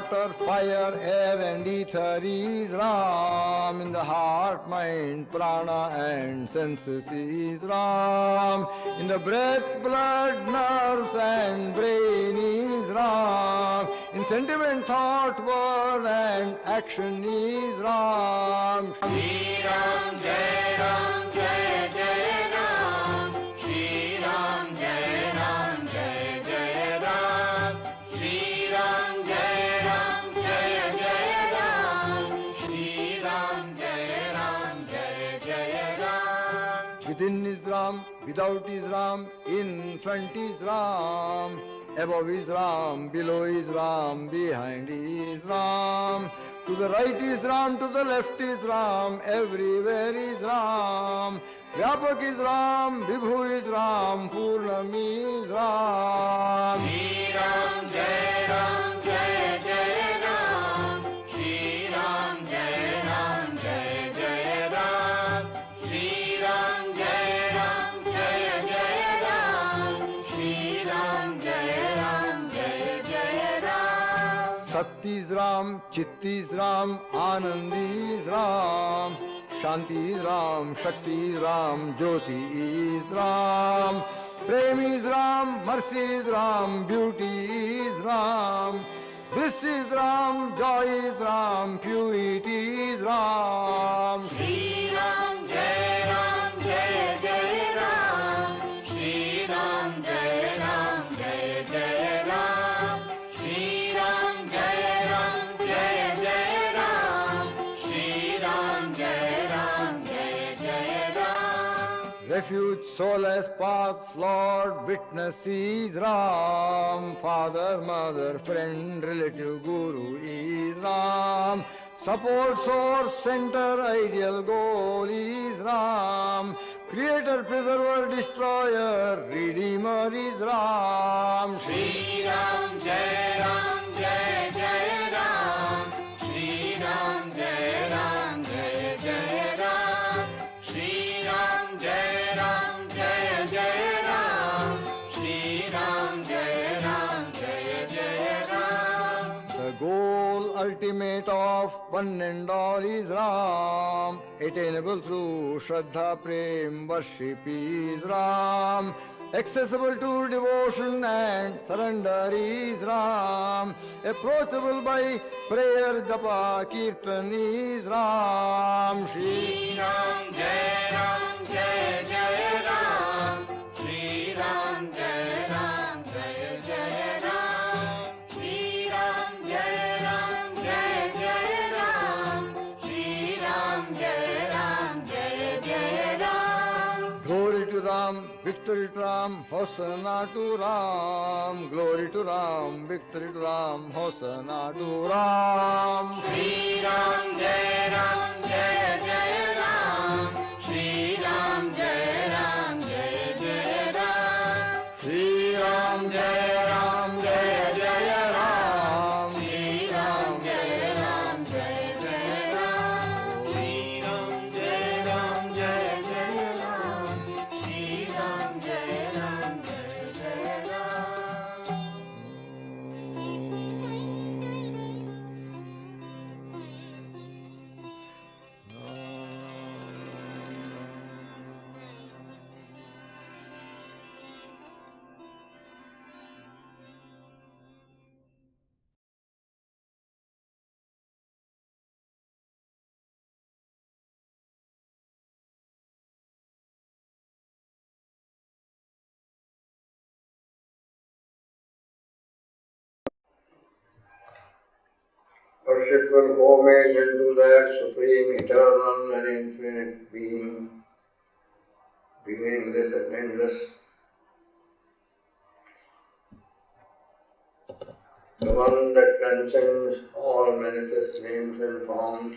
water, fire, air and ether is Ram. In the heart, mind, prana and senses is Ram. In the breath, blood, nerves and brain is Ram. In sentiment, thought, word and action is Ram. Shri Ram, Jai Ram, Jai Jai Ram. Shri Ram, Jai Ram, Jai Jai Ram. Shri Ram, Jai Ram, Jai Jai Ram. Shri Ram, Jai Ram, Jai Jai Ram. Within is Ram, without is Ram, in front is Ram. Above is Ram, below is Ram, behind is Ram. To the right is Ram, to the left is Ram, everywhere is Ram. Vyapak is Ram, Vibhu is Ram, Purnam is Ram. Shri Ram, Jai Ram, Jai Jai Ram. Shri Ram, Jai Ram, Jai Jai Ram. Shri Ram, Jai Ram, Jai Jai Ram. Shri Ram, Jai Ram, Jai Jai Ram. Sat is Ram, Chit is Ram, Anand is Ram. Shanti is Ram, Shakti is Ram, Jyoti is Ram. Prem is Ram, Mercy is Ram, Beauty is Ram. Bliss is Ram, Joy is Ram, Purity is Ram. Shri Ram, Jai Ram, Jai Jai Ram. Shri Ram, Jai Ram, Jai Jai Ram. Shri Ram, Jai Ram, Jai Jai Ram. Shri Ram, Jai Ram, Jai Jai Ram. Refuge, solace, path, Lord, witness is Ram. Father, mother, friend, relative, guru is Ram. Support, source, center, ideal, goal is Ram. Creator, preserver, destroyer, redeemer is Ram. Shri Ram, Jai Ram, Jai Jai Ram. Shri Ram, Jai Ram, Jai Jai Ram. Shri Ram, Jai Ram, Jai Jai Ram. Shri Ram, Jai Ram, Jai Jai Ram. The goal ultimate of one and all is Ram. Attainable through Shraddha, Prem, worship is Ram. Accessible to devotion and surrender is Ram. Approachable by prayer, japa, kirtan is Ram. Shri Ram, Jai Ram, Jai Jai Ram. Shri Ram, Jai Ram, Jai Jai Ram. Shri Ram, Jai Ram, Jai Jai Ram. Shri Ram, Jai Ram, Jai Jai Ram. Glory to Ram, victory to Ram, Hosanna to Ram. Glory to Ram, victory to Ram, Hosanna to Ram. Shri Ram, Jai Ram, Jai Jai Ram. Shri Ram, Jai Ram, Jai Jai Ram. Shri Ram, Jai Ram, Jai Jai Ram. Shri Ram, Jai Ram, Jai Jai Ram. Shri Ram, Jai Ram, Jai Jai Ram. Shri Ram, Jai Ram, Jai Jai Ram. Worshipful homage unto that supreme, eternal and infinite being, beginningless and endless, the one that transcends all manifest names and forms,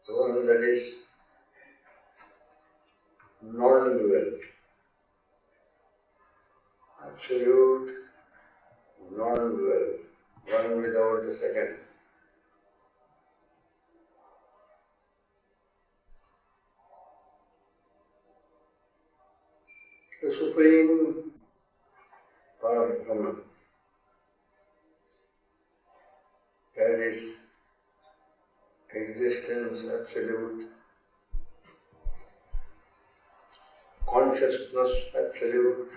the one that is non-dual, absolute, non-dual, one without the second. the Supreme Parabrahman, that is existence absolute, consciousness absolute,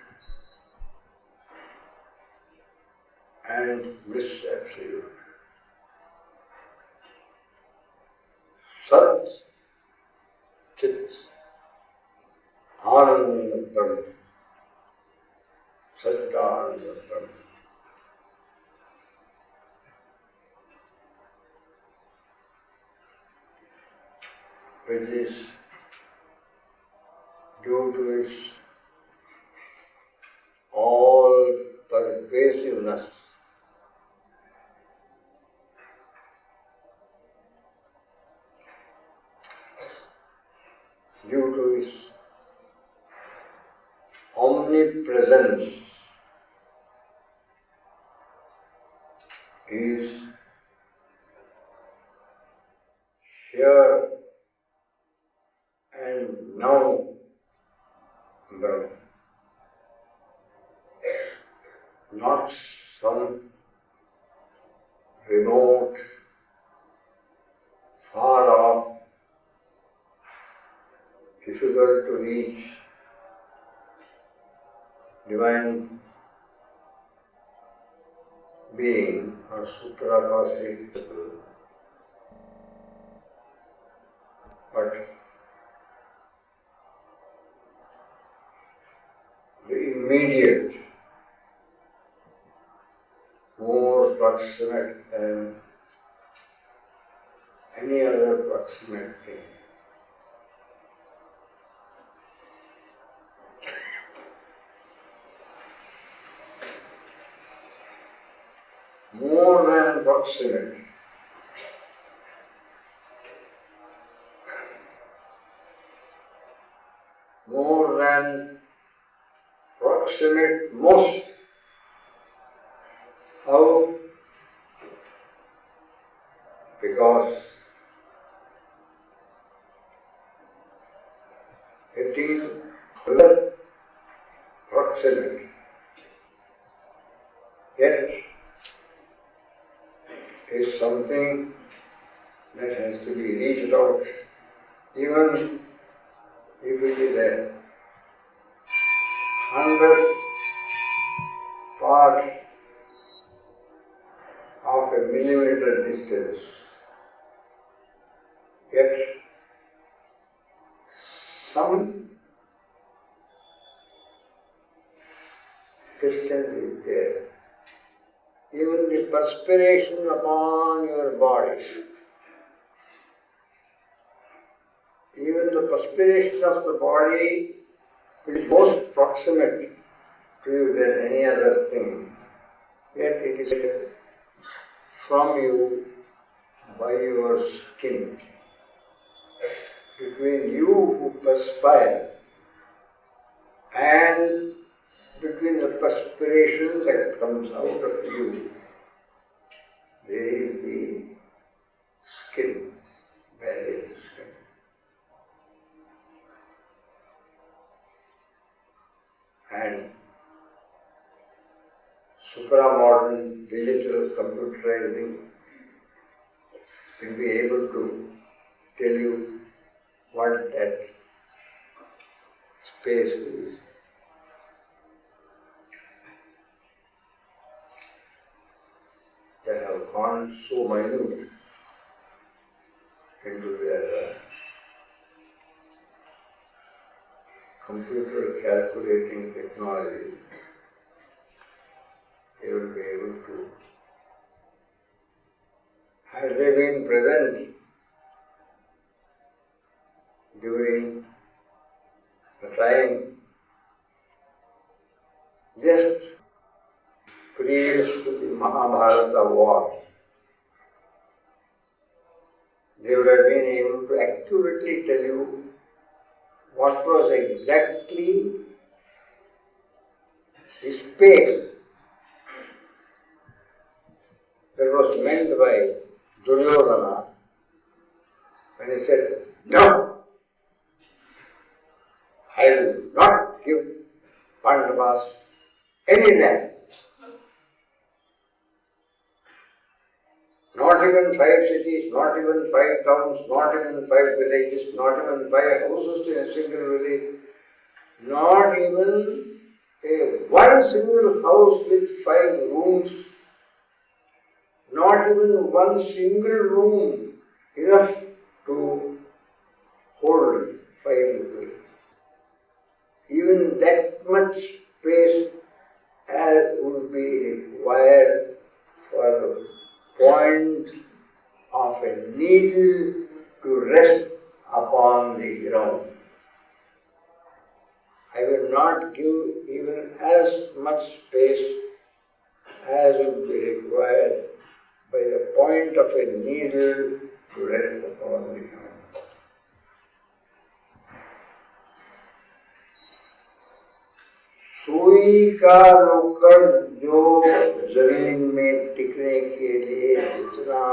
and bliss absolute. Sat Chit Ananda Brahma, Satyananda Brahma. Which is due to its all-pervasiveness, due to its omnipresence, is here and now Brahma, not some remote, far off, difficult to reach divine being or supracosmic people, but the immediate, more proximate than any other proximate thing. More than proximate. More than proximate most. How? Because it is proximate, yet is something that has to be reached out, even if it is a 100th part of a millimeter distance, yet some distance is there. Even the perspiration upon your body, even the perspiration of the body is most proximate to you than any other thing, yet it is from you by your skin. Between you who perspire and between the perspiration that comes out of you, there is the skin, barrier skin. And supramodern digital computerizing will be able to tell you what that space is. They have gone so minute into their computer calculating technology, they will be able to. Had they been present during the time just previous to the Mahabharata war, they would have been able to accurately tell you what was exactly the space that was meant by Duryodhana when he said, "No, I will not give land. Not even 5 cities, not even 5 towns, not even 5 villages, not even 5 houses in a single village, not even one single house with 5 rooms, not even one single room enough to hold 5 people. Even that much space as would be required for the point of a needle to rest upon the ground. I will not give even as much space as would be required by the point of a needle to rest upon the ground. सुई का रोकड़ जो जमीन में टिकने के लिए जितना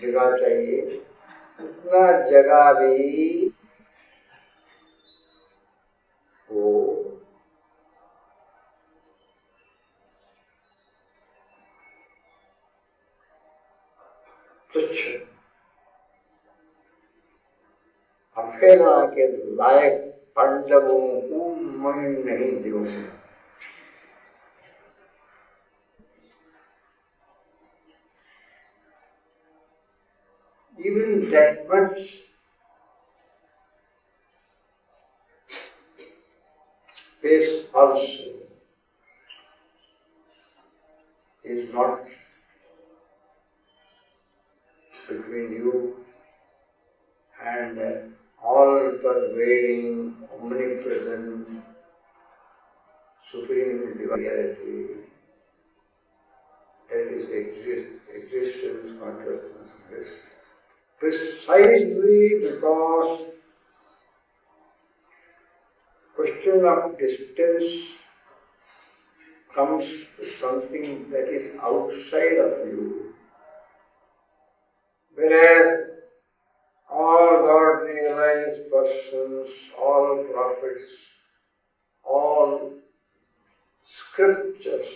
जगह चाहिए उतना जगह भी वो तुच्छ अफेला के लायक पांडवों को मैं नहीं दूंगा। Even that much space also is not between you and all-pervading, omnipresent, supreme reality that is existence, consciousness, bliss. Precisely because question of distance comes to something that is outside of you, whereas all God-realized persons, all prophets, all scriptures,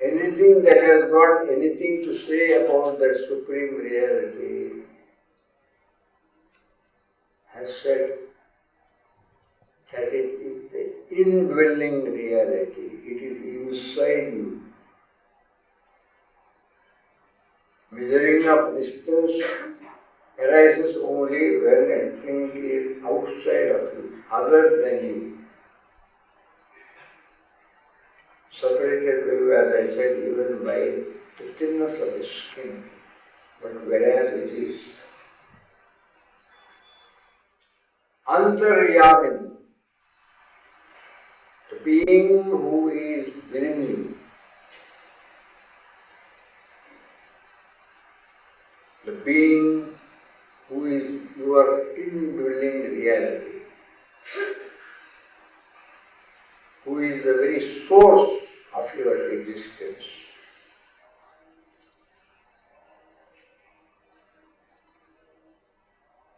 anything that has got anything to say about that supreme reality has said that it is the indwelling reality, it is inside you. Measuring of distance arises only when a thing is outside of you, other than you. Separated from you, as I said, even by the thinness of the skin. But whereas it is Antaryamin, the being who is within you, the being who is your indwelling reality, who is the very source of your existence.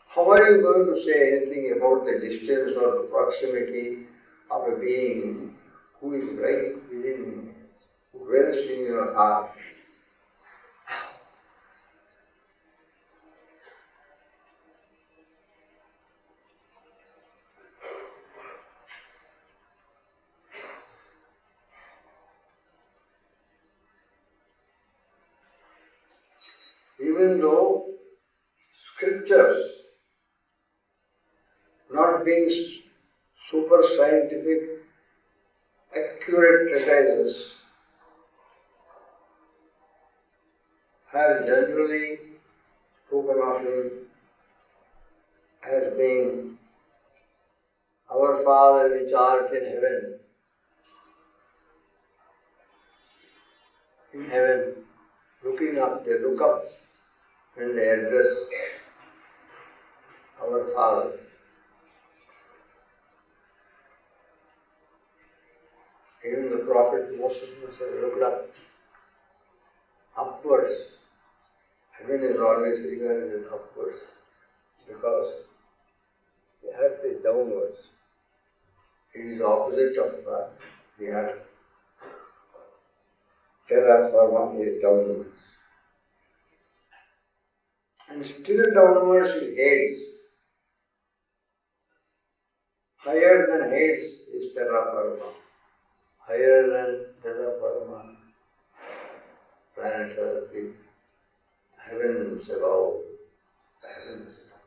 How are you going to say anything about the distance or the proximity of a being who is right within you, who dwells in your heart? Even though scriptures, not being super scientific, accurate treatises, have generally spoken of him as being our Father which art in heaven. In heaven, looking up, they look up when they address our Father. Even the Prophet Moses must have looked up, upwards. Heaven is always regarded as upwards. because the earth is downwards. It is opposite of the earth. Terra firma is downwards. And still downwards is Hades. Higher than Hades is terra firma. Higher than terra firma, planet Earth, the heavens above, the heavens above.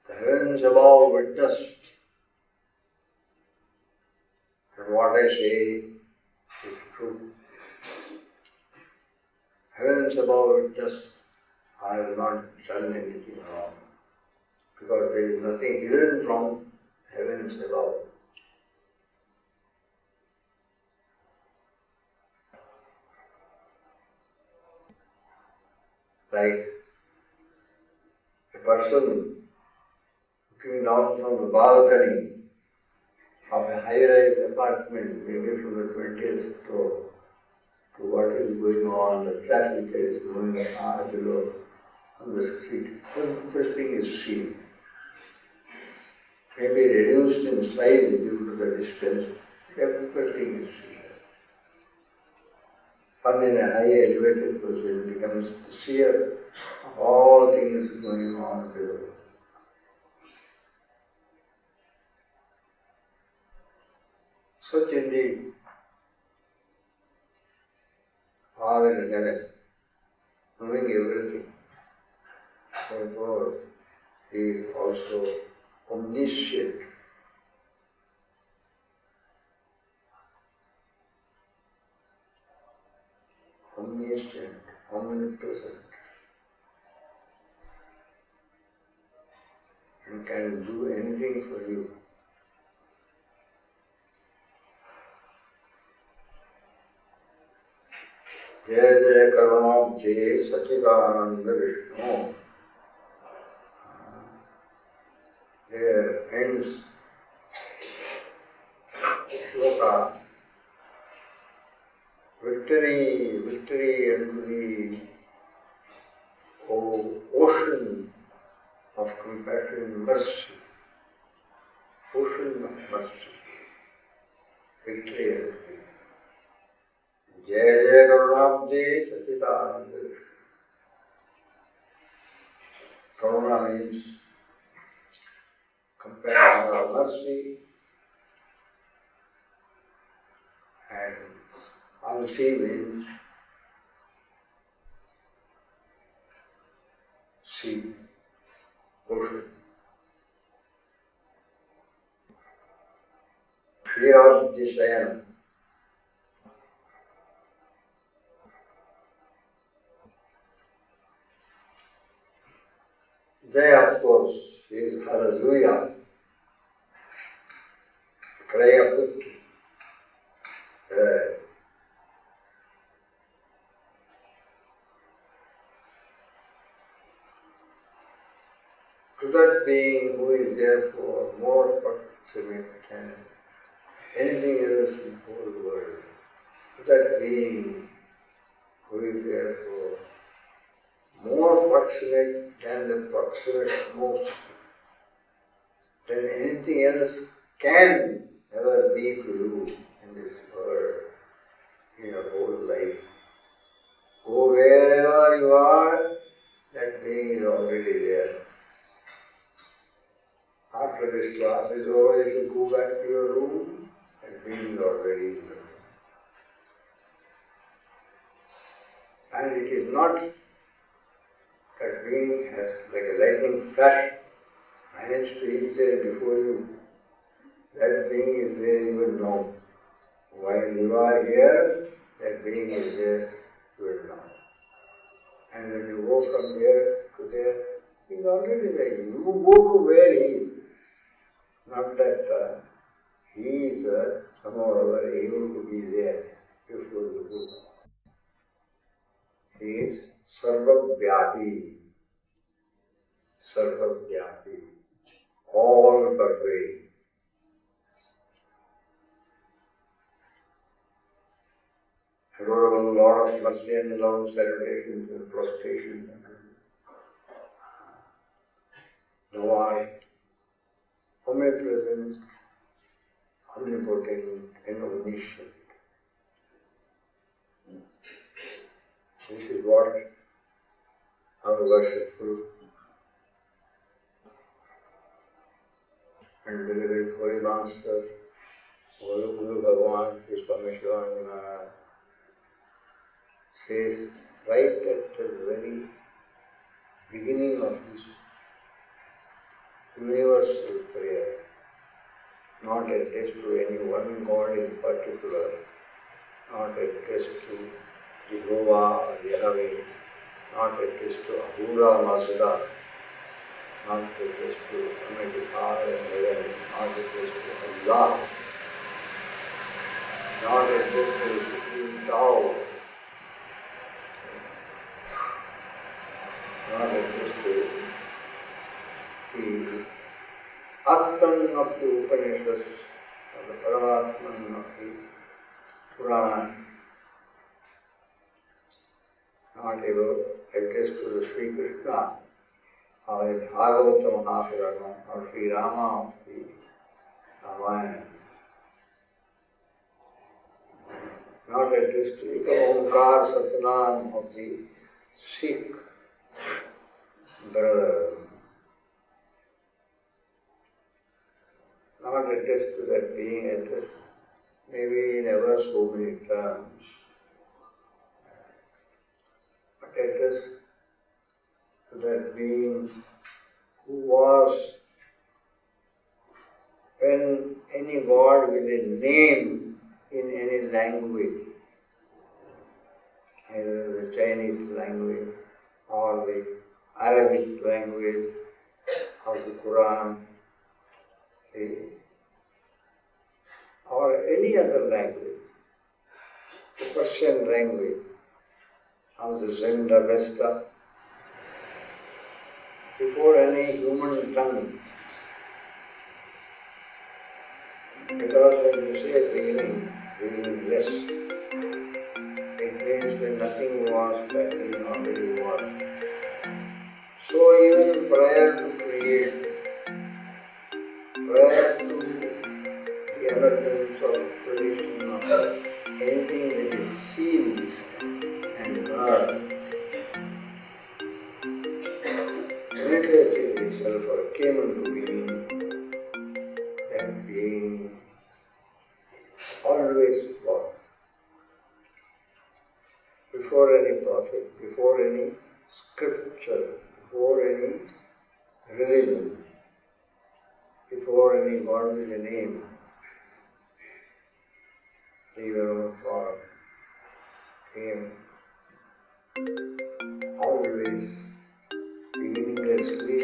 The heavens above witness that what I say is true. Heavens above witness, I have not done anything wrong, because there is nothing hidden from heavens above. Like a person looking down from the balcony of a high-rise apartment, maybe from the 20th floor, to what is going on, the traffic that is going on below on the street. Everything is seen. Maybe reduced in size due to the distance, everything is seen. One in a high elevated position becomes the seer of all things going on below. Such indeed, Father in heaven, knowing everything, therefore he is also omniscient. Omniscient, omnipresent, and can do anything for you. Jai Jai Karunabdhe Sachidananda Vishnu. There ends shloka. Victory, victory unto thee, O ocean of compassion and mercy. Ocean of mercy. Victory unto thee. Jai Jai Karunabdhe Sachidananda Vishnu. Karuna means compassion or mercy, and Alsi means sea, ocean. Kshiramdishayana. There, of course, is Hallelujah, cry of victory. To that being who is therefore more proximate than anything else in the whole world, to that being who is therefore more proximate than the proximate most, than anything else can ever be to you in this world, in your whole life. Go wherever you are, that being is already there. After this class is over, if you go back to your room, that being is already in the room. And it is not that being has, like a lightning flash, managed to reach there before you. That being is there, you will know. While you are here, that being is there, you will know. And when you go from here to there, he is already there. You go to where he is. Not that he is somehow or other able to be there before you go. He is Sarvavyapi. Sarvavyapi. All pervading. Adorable Lord of mercy and love, salutations and prostration. Thou art omnipresent, omnipotent, and omniscient. This is what our worshipful and beloved Holy Master, Holy Guru Bhagavan, Swami Chidanandaji says right at the very beginning of this universal prayer, not addressed to any one God in particular, not addressed to Jehovah or Yahweh, not addressed to Ahura Mazda, not addressed to Almighty Father in heaven, not addressed to Allah, not addressed to the Supreme Tao, not addressed to the Atman of the Upanishads, or the Paramatman of the Puranas, not even addressed to the Sri Krishna, or the Bhagavata Mahapurana, or Sri Rama of the Ramayana, not addressed to the Omkar Satnam of the Sikh brother, not addressed to that being, addressed maybe in ever so many terms, but addressed to that being who was, when any God with a name in any language, either the Chinese language or the Arabic language or the Quran, or any other language, the Persian language or the Zend-Avesta, before any human tongue. Because when you say beginning, beginningless, it means when nothing was, that being already was. So even prior to creation, prior to the emergence or creation of anything that is seen and heard, penetrated itself or came into being, that being always was. Before any prophet, before any scripture, before any religion, before any God with a name, even for came always beginninglessly.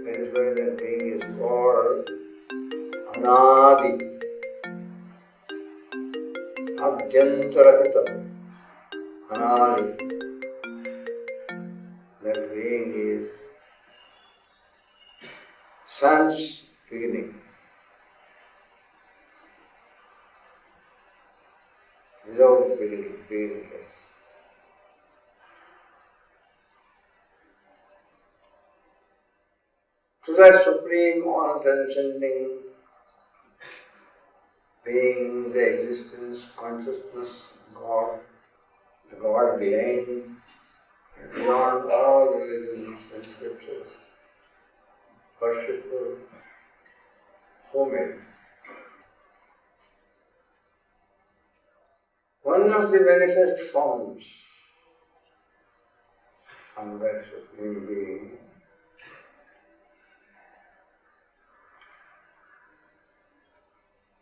That is why that being is called Anadi, Adyantarahita, Anadi. That being is sans beginning, without beginning, beginningless. To that supreme, all-transcending being, the existence, consciousness, God, the God behind and beyond all religions and scriptures, worshipful homage. One of the manifest forms of that supreme being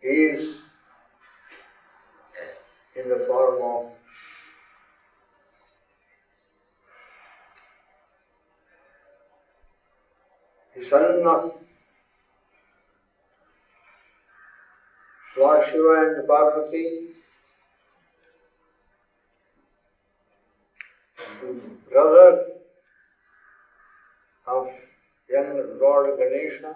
is in the form of the son of Lord Shiva and Parvati, brother of young Lord Ganesha,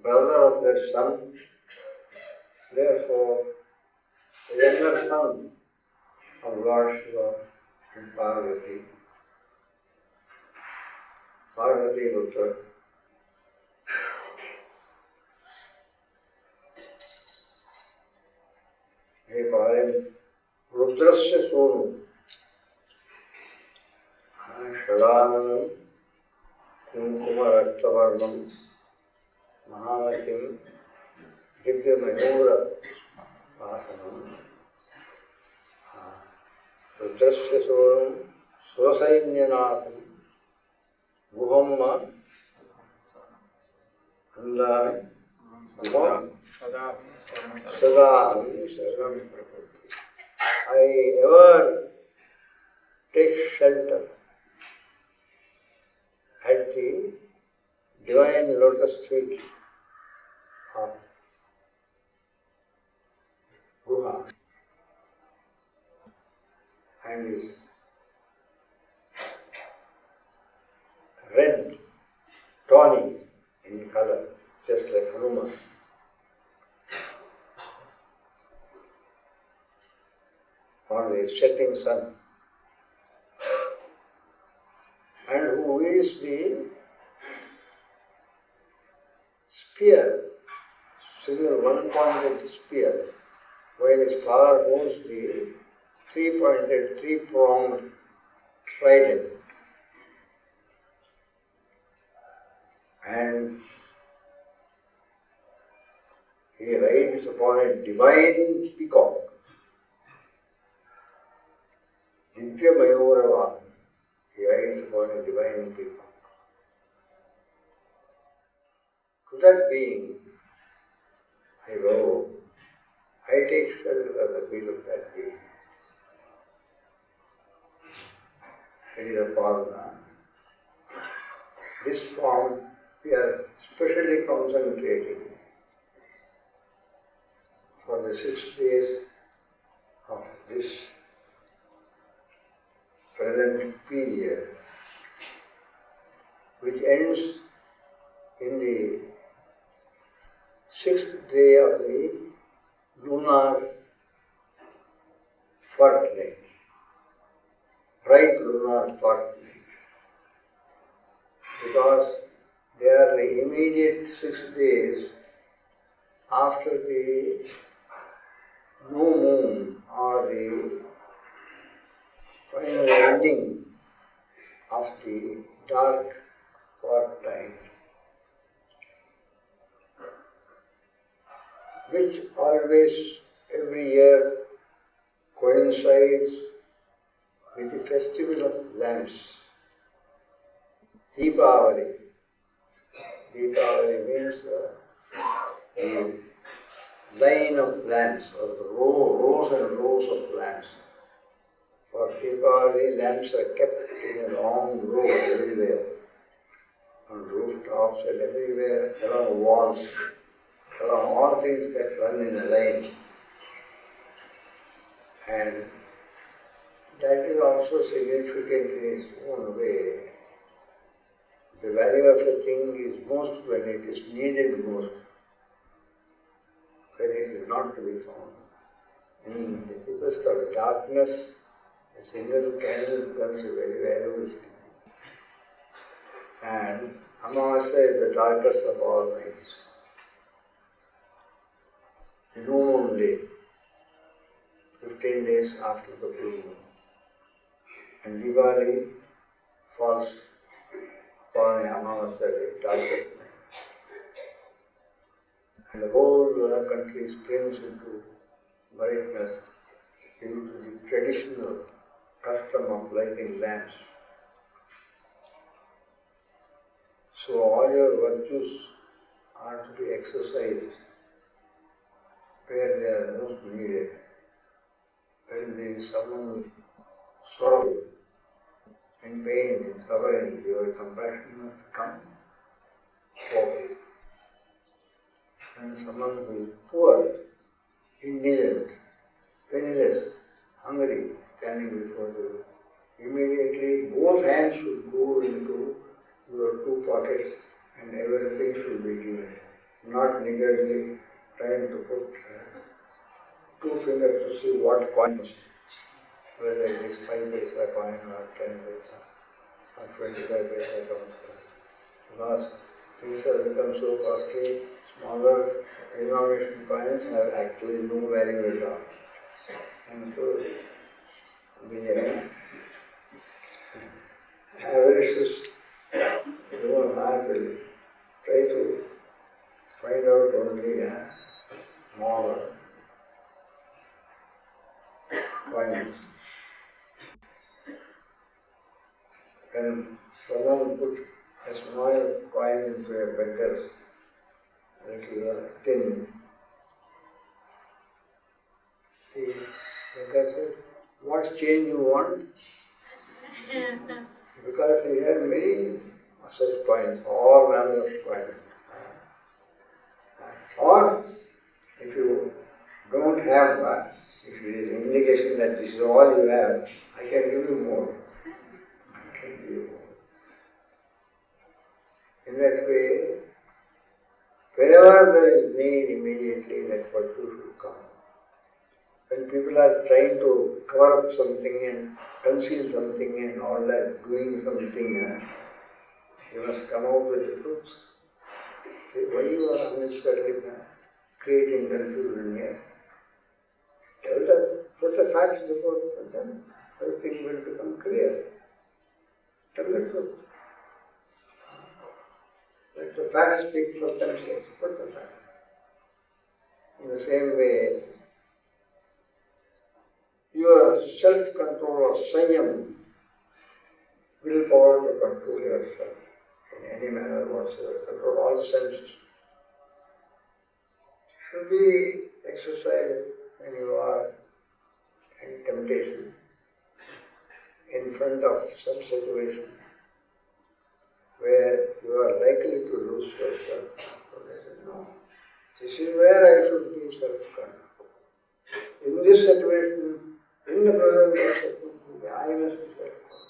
brother of the eldest son. Therefore, the younger son of Lord Shiva and Parvati, Parvati Putra, they call him Rudrasya Sonu, Shadanam, Kumkuma Raktavarnam, Mahamatim, Divya Mayura Vasanam, Rudrasya Sonam, Surasainyanatham, Guhamma, Andami, Guham, Sadaham, I ever take shelter at the divine lotus feet of Guha and is red, tawny in color, just like Hanuman. On the setting sun, and who is the spear, single one-pointed spear, while his father holds the three-pointed, three-pronged trident. And he rides upon a divine peacock. Divya Mayurava, he rides upon a divine peacock. To that being, I vow, I take shelter at the feet of that being. It is a form. This form we are specially concentrating for the 6 days of this present period, which ends in the 6th day of the lunar fortnight, bright lunar fortnight, because they are the immediate 6 days after the new moon or the final ending of the dark fortnight, which always every year coincides with the festival of lamps. Deepavali. Deepavali means the line of lamps, or the rows and rows of lamps. For Deepavali, lamps are kept in a long row everywhere, on rooftops and everywhere, along walls, along all things that run in a line. And that is also significant in its own way. The value of a thing is most when it is needed most, when it is not to be found. In the deepest of darkness, a single candle becomes a very valuable thing. And Amavasya is the darkest of all nights. The new moon day, 15 days after the full moon. And Diwali falls upon Amavasya, the darkest night. And the whole country springs into brightness due to the traditional custom of lighting lamps. So all your virtues are to be exercised where they are most needed. When there is someone sorrowful, in pain, in suffering, your compassion must come forward. And someone who is poor, indigent, penniless, hungry, standing before you, immediately both hands should go into your two pockets and everything should be given. not niggardly trying to put two fingers to see what coin, whether it is 5 paisa coin or 10 paisa or 25 paisa coin. Because things have become so costly, smaller denomination coins have actually no value at all. And so the avaricious human heart will try to find out only smaller coins. When someone put a small coin into a baker's little tin, the baker said, "What change you want?" Because he had many such coins, all manner of coins. Or if you don't have one, if it is an indication that this is all you have, I can give you more. I can give you more. In that way, wherever there is need, immediately that virtue should come. When people are trying to cover up something and conceal something and all that, doing something, you must come out with the truth. Say, why you are unnecessarily creating confusion here? Tell them, put the facts before them, everything will become clear. Tell the truth. Let the facts speak for themselves, put the facts. In the same way, your self-control or sanyam, willpower to control yourself in any manner whatsoever, control all the senses, should be exercised when you are in temptation, in front of some situation where you are likely to lose yourself. So they say, no, this is where I should be self-control. In this situation, in the presence of Satguru, I must be self-control.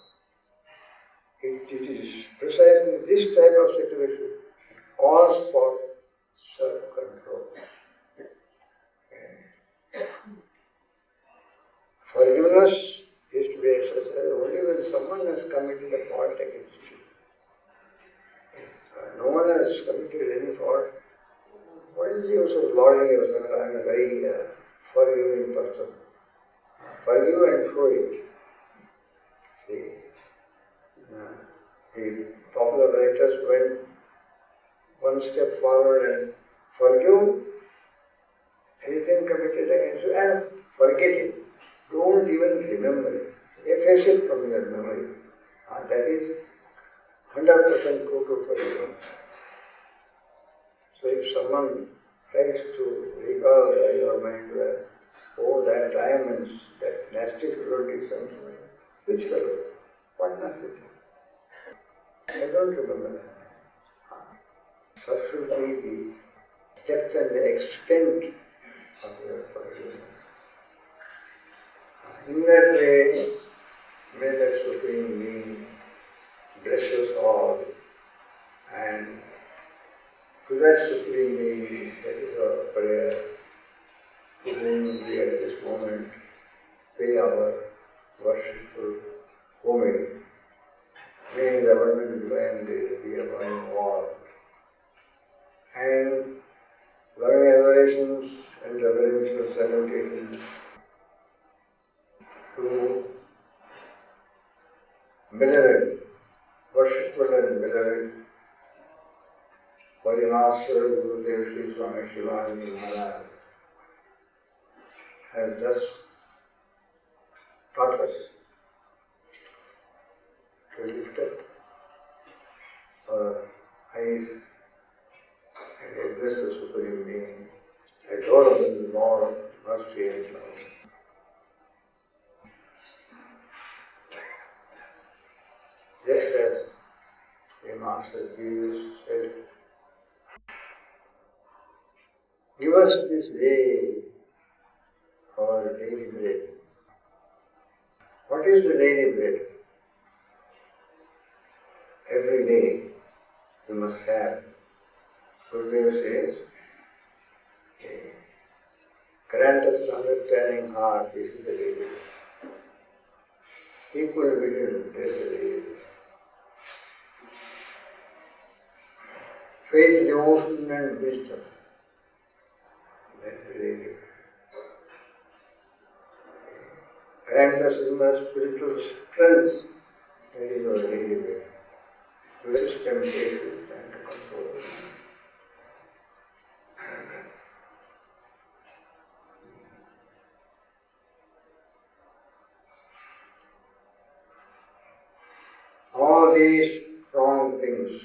It is precisely this type of situation that calls for self-control. Forgiveness is to be exercised only when someone has committed a fault against you. If no one has committed any fault, what is the use of lauding yourself? I am a very forgiving person. Forgive and show it. See, the popular writers went one step forward and forgive anything committed against you and forget it. Don't even remember it. Efface it from your memory. That is 100% total forgiveness. So if someone tries to recall your mind where, oh, that time and that nasty fellow did something, which fellow? What nasty thing? I don't remember that. Such should be the depth and the extent of your forgiveness. In that way, may that Supreme Being bless us all, and to that Supreme Being, that is our prayer, to whom we at this moment pay our worshipful homage. May His abundant divine grace be upon you all. And loving adorations and reverential salutations to beloved, worshipful and beloved Holy Master Gurudev Sri Swami Chidanandaji Maharaj has thus taught us to lift up our eyes and address the Supreme Being, adorable Lord, mercy and love. Just as the Master Jesus said, give us this day our daily bread. What is the daily bread? Every day we must have Gurudev says, grant us the understanding heart, this is the way. Equal vision, this is the way. Faith, devotion and wisdom, that is the way. Grant us inner spiritual strength, that is our daily way. To resist temptation and to control it. All these strong things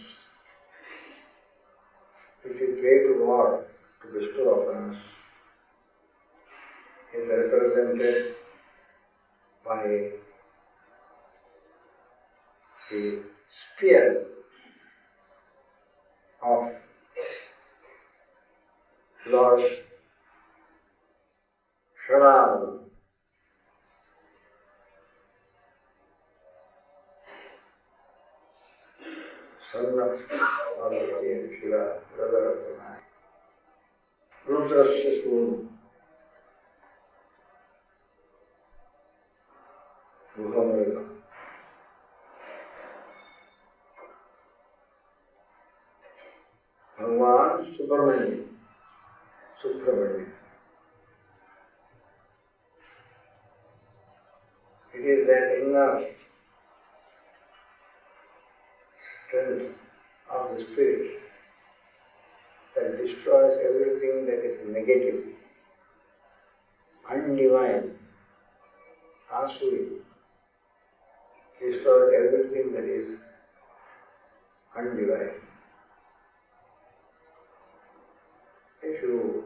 which we pray to God to bestow upon us is represented by the spear of Lord Sharam. Son of Parvati and Shiva, brother of the night. Rudrasya Swami, Muhammad. Bhagwan Subramanya. It is that inner strength of the spirit that destroys everything that is negative, undivine, asuri, destroys everything that is undivine. If you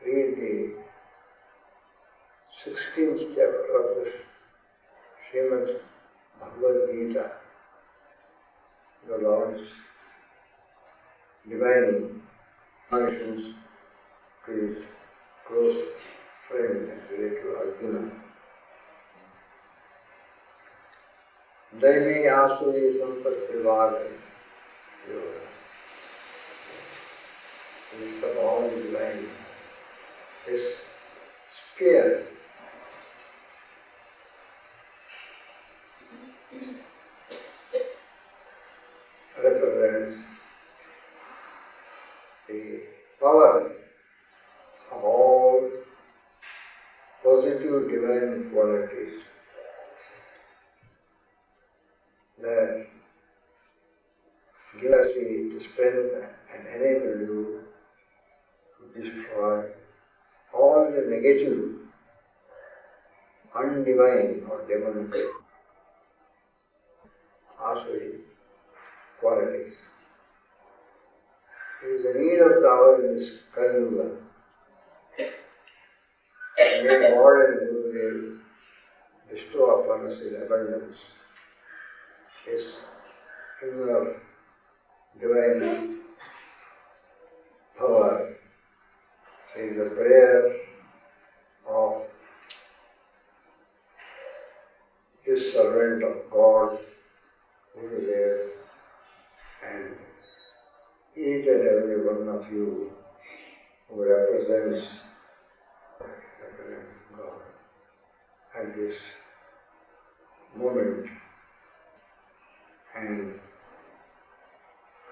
read the 16th chapter of the Srimad Bhagavad Gita, the Lord's divine functions to his close friend and relative Arjuna. Daimi asuri sampatti vada, list of all the divine. This spear represents the power of all positive divine qualities that give us the strength and enable you to destroy all the negative, undivine or demonic asuri qualities. It is the need of the hour in this Kali Yuga. May God and Gurudev bestow upon us in abundance this inner divine power. It is a prayer of this servant of God, Gurudev, and each and every one of you who represents God at this moment. And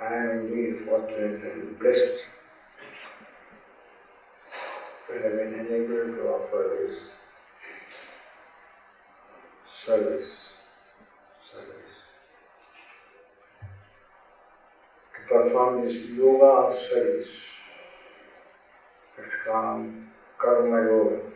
I am indeed fortunate and blessed to have been enabled to offer this service. To perform this yoga of service, Ashkam Karma Yoga.